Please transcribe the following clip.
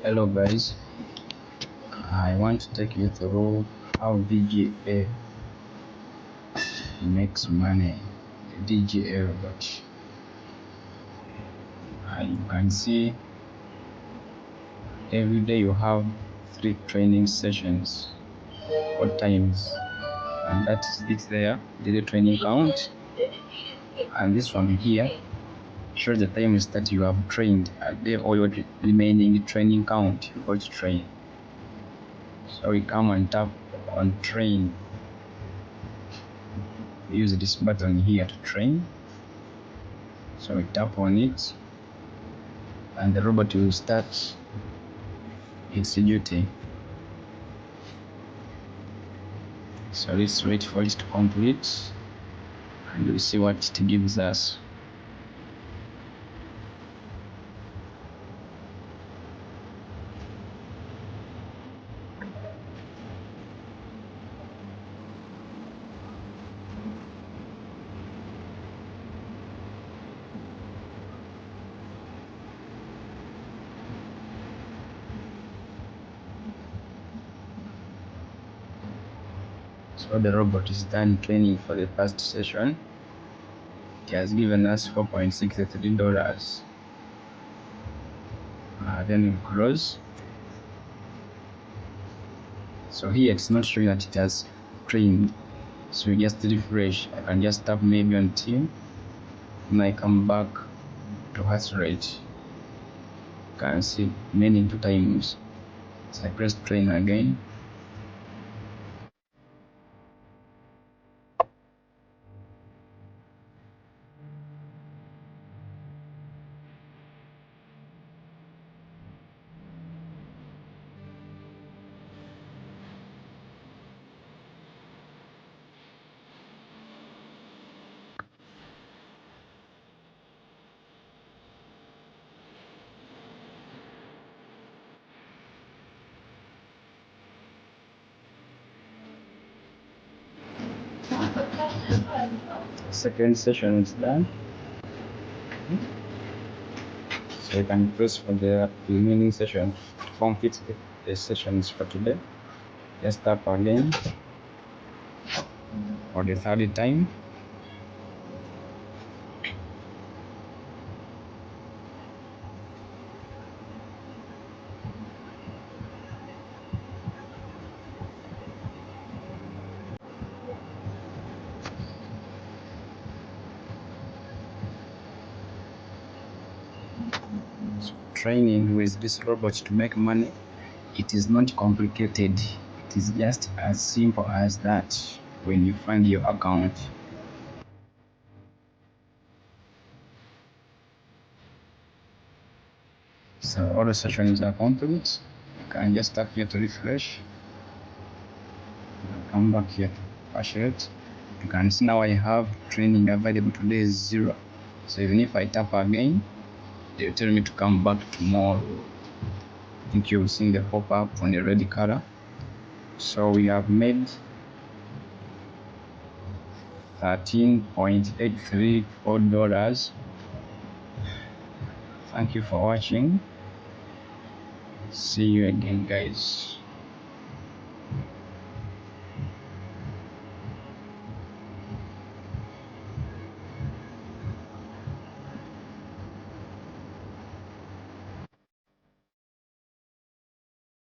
Hello guys, I want to take you through how DGA makes money. The DGA robot. You can see every day you have 3 training sessions or times, and that is it there, the training count. And this one here shows the times that you have trained and or your remaining training count for each train. So we come and tap on train. We use this button here to train. So we tap on it and the robot will start its duty. So let's wait for it to complete and we'll see what it gives us. So the robot is done training for the first session. It has given us $4.63. Then we close. So here it's not showing that it has trained. So we just refresh. I can just tap maybe on team. When I come back to hash rate, you can see many 2 times. So I press train again. Second session is done. So you can press for the remaining session to complete the sessions for today. Just tap again for the 3rd time. Training with this robot to make money, it is not complicated. It is just as simple as that when you find your account. So all the sessions are complete. You can just tap here to refresh. Come back here to hash rate. You can see now I have training available today is 0. So even if I tap again, they will tell me to come back tomorrow. I think you'll see the pop-up on the red color. So we have made $13.834. Thank you for watching. See you again, guys.